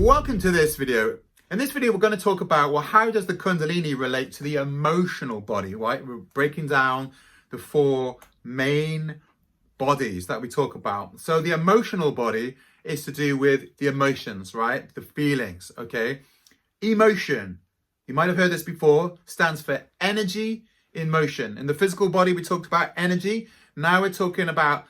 welcome to this video. In this video, we're going to talk about, well, how does the Kundalini relate to the emotional body, right? We're breaking down the four main bodies that we talk about. So the emotional body is to do with the emotions, right? The feelings, okay? Emotion, you might have heard this before, stands for energy in motion. In the physical body, we talked about energy. Now we're talking about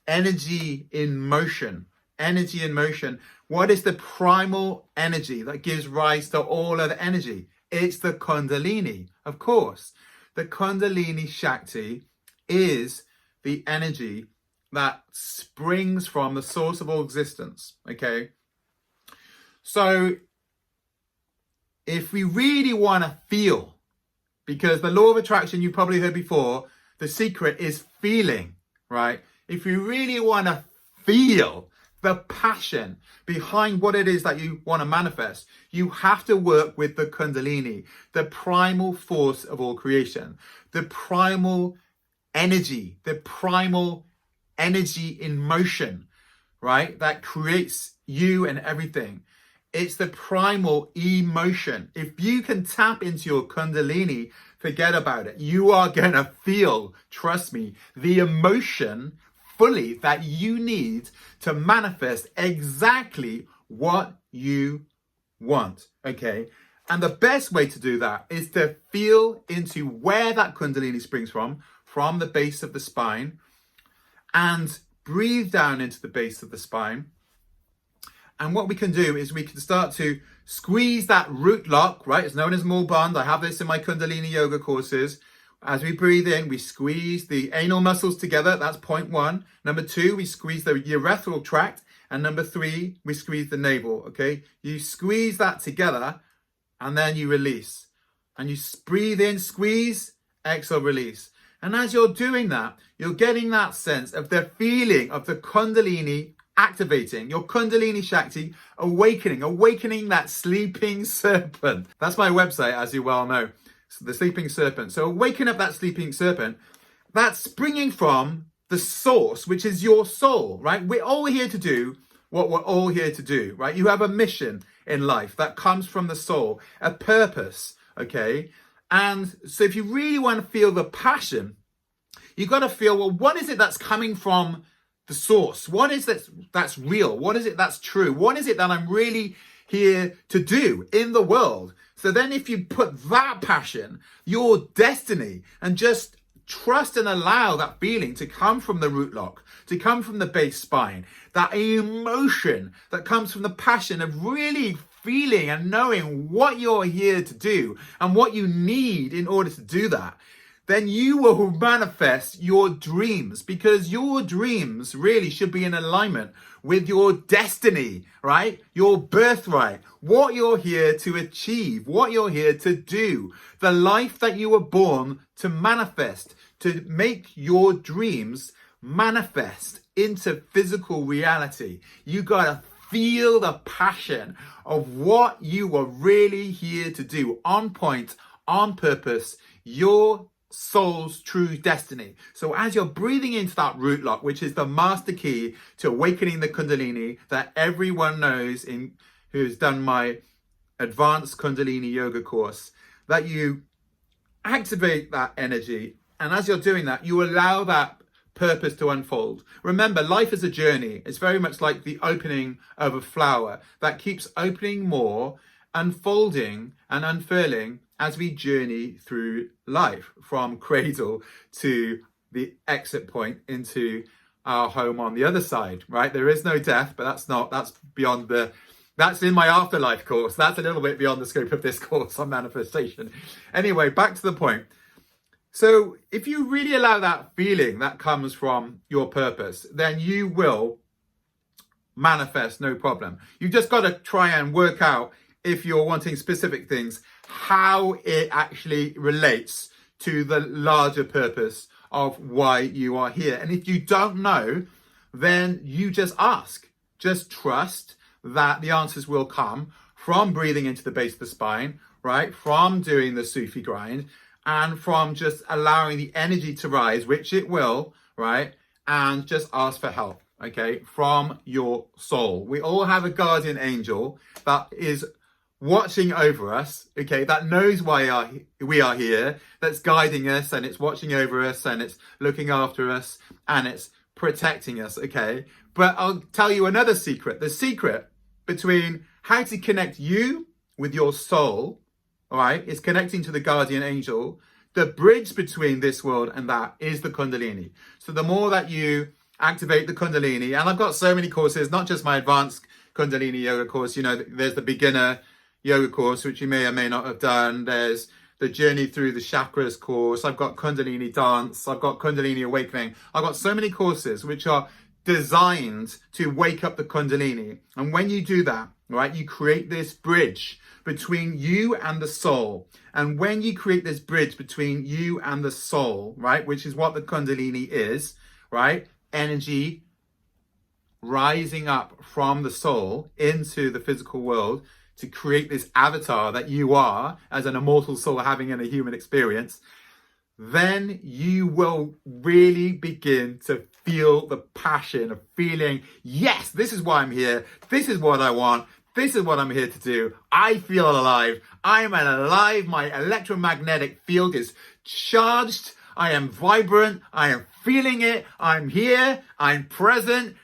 energy in motion. Energy in motion. What is the primal energy that gives rise to all other energy? It's the Kundalini, of course. The Kundalini Shakti is the energy that springs from the source of all existence, okay? So if we really want to feel, because the law of attraction you probably heard before, the secret is feeling, right? If you really want to feel the passion behind what it is that you want to manifest, you have to work with the Kundalini, the primal force of all creation, the primal energy in motion, right? That creates you and everything. It's the primal emotion. If you can tap into your Kundalini, forget about it. You are going to feel, trust me, the emotion fully that you need to manifest exactly what you want, okay? And the best way to do that is to feel into where that Kundalini springs from the base of the spine, and breathe down into the base of the spine. And what we can do is we can start to squeeze that root lock, right? It's known as Mula Bandha. I have this in my Kundalini yoga courses. As we breathe in, we squeeze the anal muscles together. That's point one. Number two, we squeeze the urethral tract. And number three, we squeeze the navel, okay? You squeeze that together and then you release. And you breathe in, squeeze, exhale, release. And as you're doing that, you're getting that sense of the feeling of the Kundalini activating, your Kundalini Shakti awakening that sleeping serpent. That's my website, as you well know. The sleeping serpent. So waking up that sleeping serpent, that's springing from the source, which is your soul, right? We're all here to do what we're all here to do, right? You have a mission in life that comes from the soul, a purpose, okay? And so if you really want to feel the passion, you've got to feel, well, what is it that's coming from the source? What is it that's real? What is it that's true? What is it that I'm really here to do in the world? So then if you put that passion, your destiny, and just trust and allow that feeling to come from the root lock, to come from the base spine, that emotion that comes from the passion of really feeling and knowing what you're here to do and what you need in order to do that, then you will manifest your dreams, because your dreams really should be in alignment with your destiny, right? Your birthright, what you're here to achieve, what you're here to do, the life that you were born to manifest, to make your dreams manifest into physical reality. You gotta feel the passion of what you were really here to do, on point, on purpose, your soul's true destiny. So as you're breathing into that root lock, which is the master key to awakening the Kundalini that everyone knows who's done my advanced Kundalini yoga course, that you activate that energy. And as you're doing that, you allow that purpose to unfold. Remember, life is a journey. It's very much like the opening of a flower that keeps opening more, unfolding and unfurling as we journey through life, from cradle to the exit point into our home on the other side, right? There is no death, but that's in my afterlife course. That's a little bit beyond the scope of this course on manifestation. Anyway, back to the point. So if you really allow that feeling that comes from your purpose, then you will manifest, no problem. You've just got to try and work out, if you're wanting specific things, how it actually relates to the larger purpose of why you are here. And if you don't know, then you just ask. Just trust that the answers will come from breathing into the base of the spine, right? From doing the Sufi grind, and from just allowing the energy to rise, which it will, right? And just ask for help. okay, from your soul. We all have a guardian angel that is watching over us, okay, that knows why we are here, that's guiding us, and it's watching over us, and it's looking after us, and it's protecting us, okay? But I'll tell you another secret. The secret between how to connect you with your soul, all right, is connecting to the guardian angel. The bridge between this world and that is the Kundalini. So the more that you activate the Kundalini, and I've got so many courses, not just my advanced Kundalini yoga course, you know, there's the beginner yoga course, which you may or may not have done. There's the journey through the chakras course. I've got Kundalini dance. I've got Kundalini awakening. I've got so many courses which are designed to wake up the Kundalini. And when you do that, right, you create this bridge between you and the soul. And when you create this bridge between you and the soul, right, which is what the Kundalini is, right, energy rising up from the soul into the physical world to create this avatar that you are as an immortal soul having in a human experience, then you will really begin to feel the passion of feeling, yes, this is why I'm here. This is what I want. This is what I'm here to do. I feel alive. I am alive. My electromagnetic field is charged. I am vibrant. I am feeling it. I'm here. I'm present.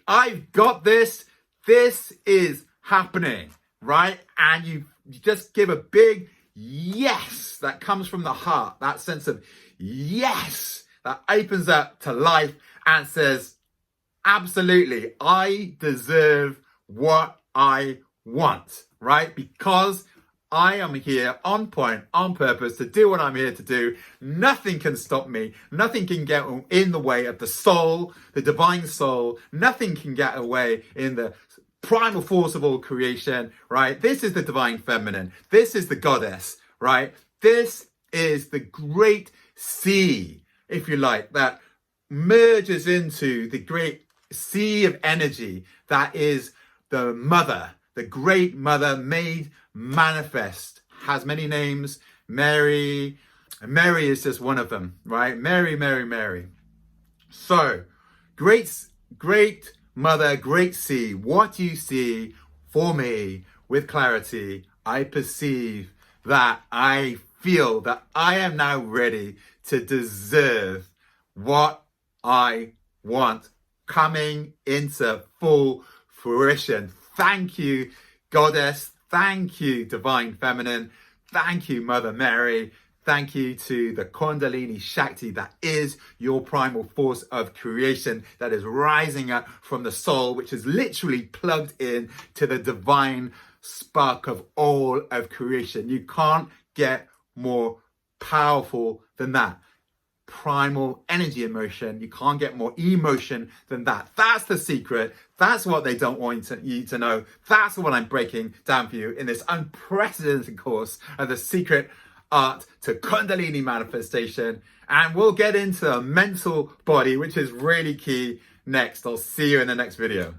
I've got this. This is happening, right? And you just give a big yes that comes from the heart. That sense of yes that opens up to life and says, absolutely, I deserve what I want, right? Because I am here on point, on purpose to do what I'm here to do. Nothing can stop me. Nothing can get in the way of the soul, the divine soul. Nothing can get away in the primal force of all creation, right? This is the divine feminine. This is the goddess, right? This is the great sea, if you like, that merges into the great sea of energy that is the mother, the great mother made manifest, has many names. Mary is just one of them, right? Mary. So, great mother, great sea, what you see for me with clarity, I perceive that I feel that I am now ready to deserve what I want coming into full fruition. Thank you, Goddess. Thank you, Divine Feminine. Thank you, Mother Mary. Thank you to the Kundalini Shakti that is your primal force of creation that is rising up from the soul, which is literally plugged in to the divine spark of all of creation. You can't get more powerful than that. Primal energy emotion. You can't get more emotion than that. That's the secret. That's what they don't want you to know. That's what I'm breaking down for you in this unprecedented course of the secret art to Kundalini manifestation. And we'll get into the mental body, which is really key next. I'll see you in the next video.